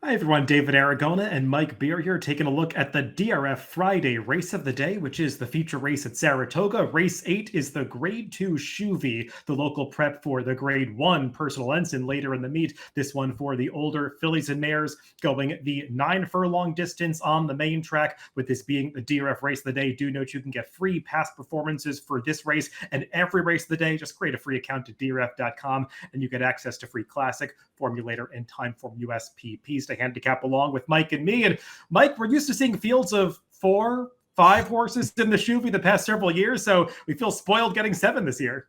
Hi everyone, David Aragona and Mike Beer here, taking a look at the DRF Friday race of the day, which is the feature race at Saratoga. Race 8 is the Grade 2 Shuvee, the local prep for the Grade 1 Personal Ensign later in the meet. This one for the older fillies and mares, going the 9 furlong distance on the main track. With this being the DRF race of the day, do note you can get free past performances for this race and every race of the day. Just create a free account at DRF.com and you get access to free Classic, Formulator, and Timeform USPPs to handicap along with Mike and me. And Mike, we're used to seeing fields of 4, 5 horses in the Shuvee the past several years, so we feel spoiled getting 7 this year.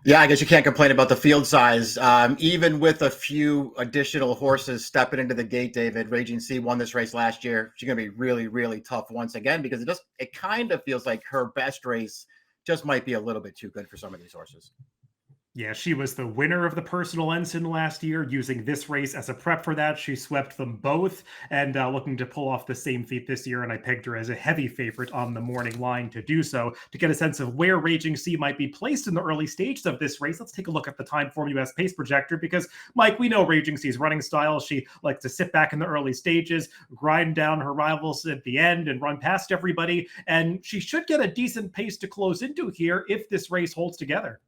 Yeah, I guess you can't complain about the field size. Even with a few additional horses stepping into the gate, David, Raging Sea won this race last year. She's going to be really, really tough once again because it kind of feels like her best race just might be a little bit too good for some of these horses. Yeah, she was the winner of the Personal Ensign last year, using this race as a prep for that. She swept them both and looking to pull off the same feat this year, and I pegged her as a heavy favorite on the morning line to do so. To get a sense of where Raging Sea might be placed in the early stages of this race, let's take a look at the Timeform US Pace Projector, because, Mike, we know Raging Sea's running style. She likes to sit back in the early stages, grind down her rivals at the end, and run past everybody, and she should get a decent pace to close into here if this race holds together.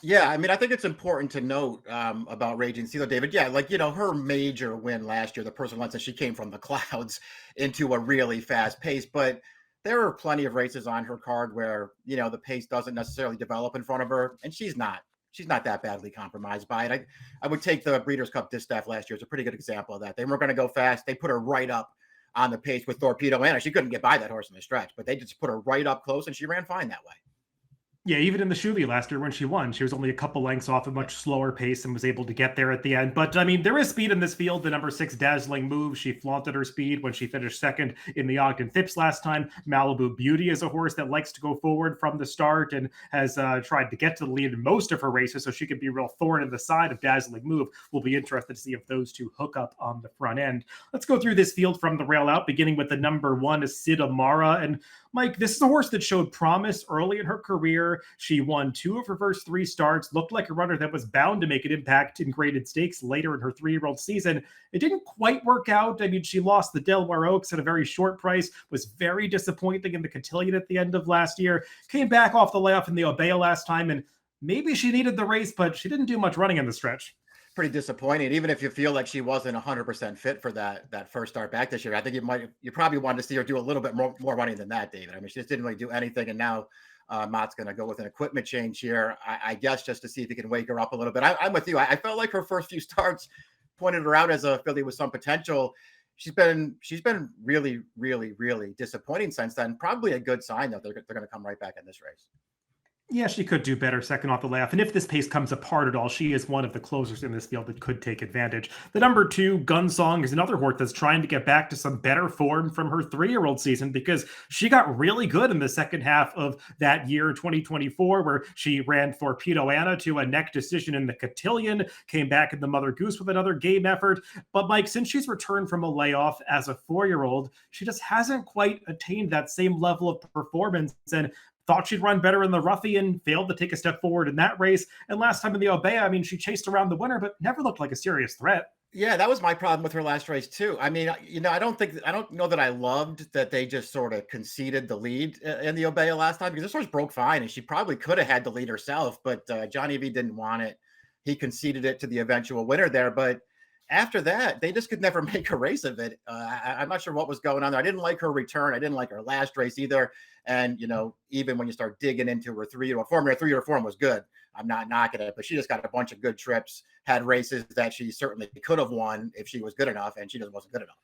Yeah, I mean, I think it's important to note about Raging Sea, David. Yeah, her major win last year, the Personal Ensign, she came from the clouds into a really fast pace. But there are plenty of races on her card where, the pace doesn't necessarily develop in front of her. And she's not that badly compromised by it. I would take the Breeders' Cup Distaff last year as a pretty good example of that. They weren't going to go fast. They put her right up on the pace with Torpedo Anna. She couldn't get by that horse in the stretch, but they just put her right up close and she ran fine that way. Yeah, even in the Shuvee last year when she won, she was only a couple lengths off a much slower pace and was able to get there at the end. But, I mean, there is speed in this field. The number 6 Dazzling Move, she flaunted her speed when she finished second in the Ogden Phipps last time. Malibu Beauty is a horse that likes to go forward from the start and has tried to get to the lead in most of her races, so she could be a real thorn in the side of Dazzling Move. We'll be interested to see if those two hook up on the front end. Let's go through this field from the rail out, beginning with the number 1, Sid Amara. And Mike, this is a horse that showed promise early in her career. She won 2 of her first 3 starts, looked like a runner that was bound to make an impact in graded stakes later in her 3-year-old season. It didn't quite work out. I mean, she lost the Delaware Oaks at a very short price, was very disappointing in the Cotillion at the end of last year, came back off the layoff in the Obeah last time, and maybe she needed the race, but she didn't do much running in the stretch. Pretty disappointing, even if you feel like she wasn't 100% fit for that first start back this year. I think you probably wanted to see her do a little bit more running than that, David. I mean, she just didn't really do anything, and now Mott's going to go with an equipment change here, I guess, just to see if he can wake her up a little bit. I'm with you. I felt like her first few starts pointed her out as a filly with some potential. She's been really, really, really disappointing since then. Probably a good sign that they're going to come right back in this race. Yeah, she could do better second off the layoff. And if this pace comes apart at all, she is one of the closers in this field that could take advantage. The number 2, Gunsong, is another horse that's trying to get back to some better form from her 3-year-old season, because she got really good in the second half of that year, 2024, where she ran Torpedo Anna to a neck decision in the Cotillion, came back in the Mother Goose with another game effort. But Mike, since she's returned from a layoff as a 4-year-old, she just hasn't quite attained that same level of performance, and thought she'd run better in the Ruffian, failed to take a step forward in that race. And last time in the Obeah, I mean, she chased around the winner, but never looked like a serious threat. Yeah, that was my problem with her last race too. I mean, I don't know that I loved that they just sort of conceded the lead in the Obeah last time, because this horse broke fine and she probably could have had the lead herself, but Johnny V didn't want it. He conceded it to the eventual winner there, but after that, they just could never make a race of it. I'm not sure what was going on there. I didn't like her return. I didn't like her last race either. And, even when you start digging into her 3-year-old form, her 3-year form was good. I'm not knocking it, but she just got a bunch of good trips, had races that she certainly could have won if she was good enough, and she just wasn't good enough.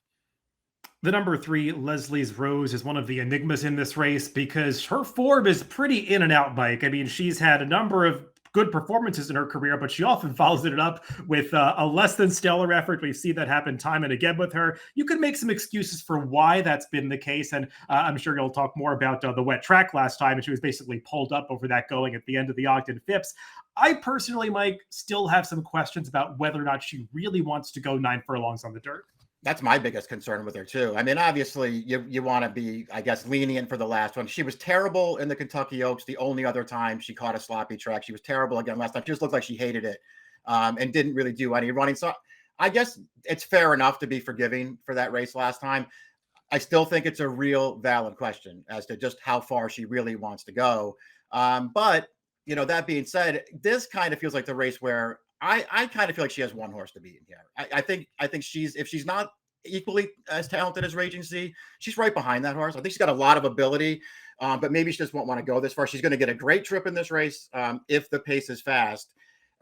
The number 3, Leslie's Rose, is one of the enigmas in this race because her form is pretty in and out, Mike. I mean, she's had a number of good performances in her career, but she often follows it up with a less than stellar effort. We see that happen time and again with her. You can make some excuses for why that's been the case, and I'm sure you'll talk more about the wet track last time, and she was basically pulled up over that going at the end of the Ogden Phipps. I personally, Mike, still have some questions about whether or not she really wants to go 9 furlongs on the dirt. That's my biggest concern with her too. I mean, obviously you want to be, I guess, lenient for the last one. She was terrible in the Kentucky Oaks. The only other time she caught a sloppy track, she was terrible again last time. She just looked like she hated it and didn't really do any running. So I guess it's fair enough to be forgiving for that race last time. I still think it's a real valid question as to just how far she really wants to go. But that being said, this kind of feels like the race where I kind of feel like she has one horse to beat in here. I think if she's not equally as talented as Raging Sea, she's right behind that horse. I think she's got a lot of ability, but maybe she just won't want to go this far. She's going to get a great trip in this race if the pace is fast.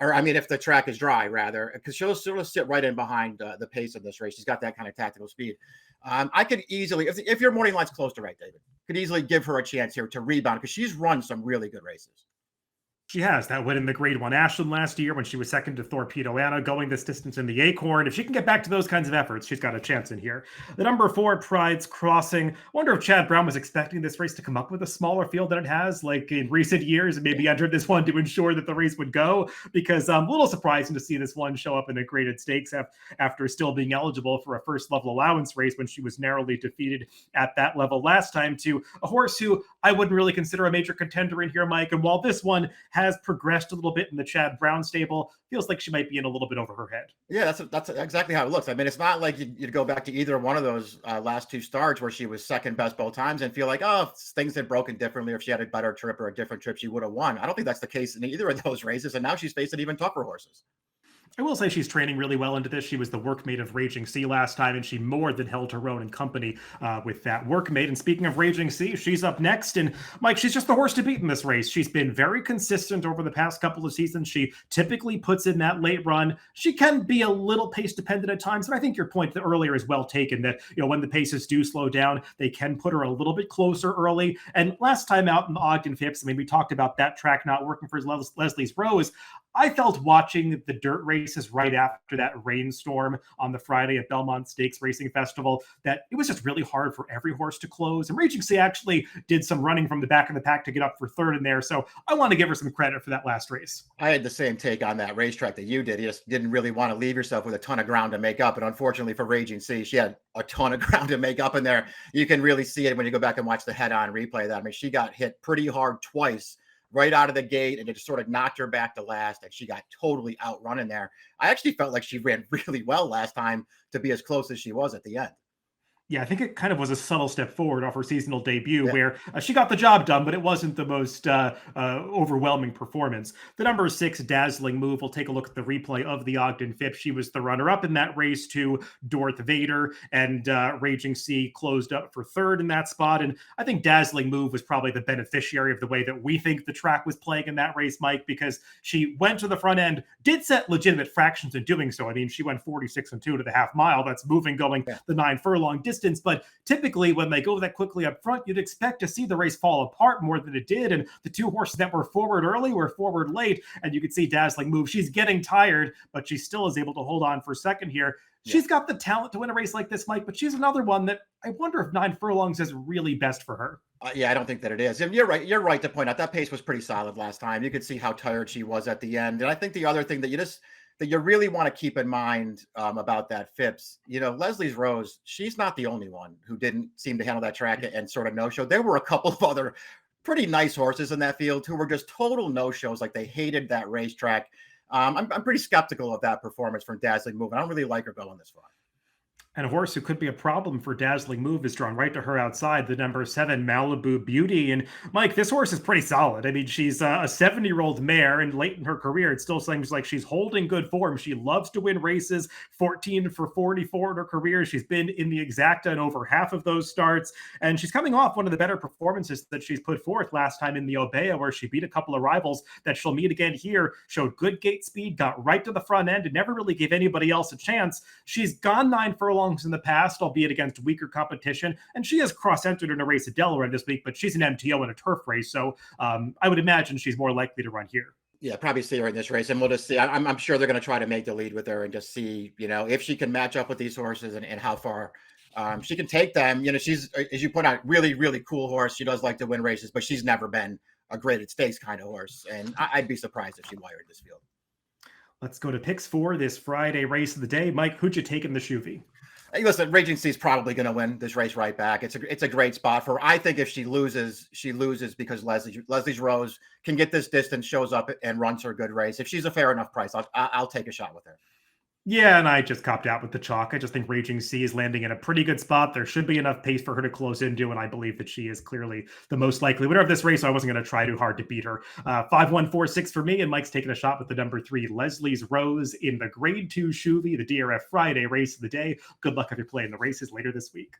Or I mean, if the track is dry, rather, because she'll sort of sit right in behind the pace of this race. She's got that kind of tactical speed. I could easily, if your morning line's close to right, David, could easily give her a chance here to rebound because she's run some really good races. She has that win in the Grade 1 Ashland last year when she was second to Torpedo Anna, going this distance in the Acorn. If she can get back to those kinds of efforts, she's got a chance in here. The number 4, Pride's Crossing. I wonder if Chad Brown was expecting this race to come up with a smaller field than it has, like in recent years, and maybe entered this one to ensure that the race would go, because a little surprising to see this one show up in a graded stakes after still being eligible for a first level allowance race when she was narrowly defeated at that level last time to a horse who I wouldn't really consider a major contender in here, Mike. And while this one has progressed a little bit in the Chad Brown stable, feels like she might be in a little bit over her head. Yeah, that's exactly how it looks. I mean, it's not like you'd go back to either one of those last 2 starts where she was second best both times and feel like, oh, things had broken differently. Or if she had a better trip or a different trip, she would have won. I don't think that's the case in either of those races. And now she's facing even tougher horses. I will say she's training really well into this. She was the workmate of Raging Sea last time, and she more than held her own in company with that workmate. And speaking of Raging Sea, she's up next. And Mike, she's just the horse to beat in this race. She's been very consistent over the past couple of seasons. She typically puts in that late run. She can be a little pace dependent at times, but I think your point earlier is well taken that, when the paces do slow down, they can put her a little bit closer early. And last time out in the Ogden Phipps, I mean, we talked about that track not working for Leslie's Rose. I felt watching the dirt races right after that rainstorm on the Friday at Belmont Stakes Racing Festival that it was just really hard for every horse to close. And Raging Sea actually did some running from the back of the pack to get up for third in there. So I want to give her some credit for that last race. I had the same take on that racetrack that you did. You just didn't really want to leave yourself with a ton of ground to make up. And unfortunately for Raging Sea, she had a ton of ground to make up in there. You can really see it when you go back and watch the head-on replay of that. I mean, she got hit pretty hard twice right out of the gate, and it just sort of knocked her back to last, and she got totally outrun in there. I actually felt like she ran really well last time to be as close as she was at the end. Yeah, I think it kind of was a subtle step forward off her seasonal debut where she got the job done, but it wasn't the most overwhelming performance. The number 6, Dazzling Move, we'll take a look at the replay of the Ogden Phipps. She was the runner-up in that race to Darth Vader, and Raging Sea closed up for third in that spot. And I think Dazzling Move was probably the beneficiary of the way that we think the track was playing in that race, Mike, because she went to the front end, did set legitimate fractions in doing so. I mean, she went 46 and 2 to the half mile. That's moving going the 9 furlong distance. But typically when they go that quickly up front, you'd expect to see the race fall apart more than it did. And the 2 horses that were forward early were forward late. And you could see Dazzling Move. She's getting tired, but she still is able to hold on for second here. She's got the talent to win a race like this, Mike, but she's another one that I wonder if 9 furlongs is really best for her. Yeah, I don't think that it is. And you're right. You're right to point out that pace was pretty solid last time. You could see how tired she was at the end. And I think the other thing that you really want to keep in mind about that Phipps, Leslie's Rose, she's not the only one who didn't seem to handle that track and sort of no-show. There were a couple of other pretty nice horses in that field who were just total no-shows, like they hated that racetrack. I'm pretty skeptical of that performance from Dazzling Move. I don't really like her going this far. And a horse who could be a problem for Dazzling Move is drawn right to her outside, the number 7, Malibu Beauty. And Mike, this horse is pretty solid. I mean, she's a 70-year-old mare, and late in her career, it still seems like she's holding good form. She loves to win races, 14 for 44 in her career. She's been in the exacta in over half of those starts, and she's coming off one of the better performances that she's put forth last time in the Obeah, where she beat a couple of rivals that she'll meet again here, showed good gate speed, got right to the front end, and never really gave anybody else a chance. She's gone 9 furlongs in the past, albeit against weaker competition. And she has cross-entered in a race at Delaware this week, but she's an MTO in a turf race. So I would imagine she's more likely to run here. Yeah, probably see her in this race. And we'll just see. I'm sure they're going to try to make the lead with her and just see, if she can match up with these horses and how far she can take them. She's, as you point out, really, really cool horse. She does like to win races, but she's never been a graded stakes kind of horse. And I'd be surprised if she wired this field. Let's go to picks for this Friday race of the day. Mike, who'd you take in the Shuvee? Hey, listen, Raging Sea is probably going to win this race right back. It's a great spot for her. I think if she loses because Leslie's Rose can get this distance, shows up and runs her good race. If she's a fair enough price, I'll take a shot with her. Yeah, and I just copped out with the chalk. I just think Raging Sea is landing in a pretty good spot. There should be enough pace for her to close into, and I believe that she is clearly the most likely winner of this race. So I wasn't going to try too hard to beat her. 5-1-4-6 for me, and Mike's taking a shot with the number 3, Leslie's Rose in the Grade 2 Shuvee, the DRF Friday race of the day. Good luck if you're playing the races later this week.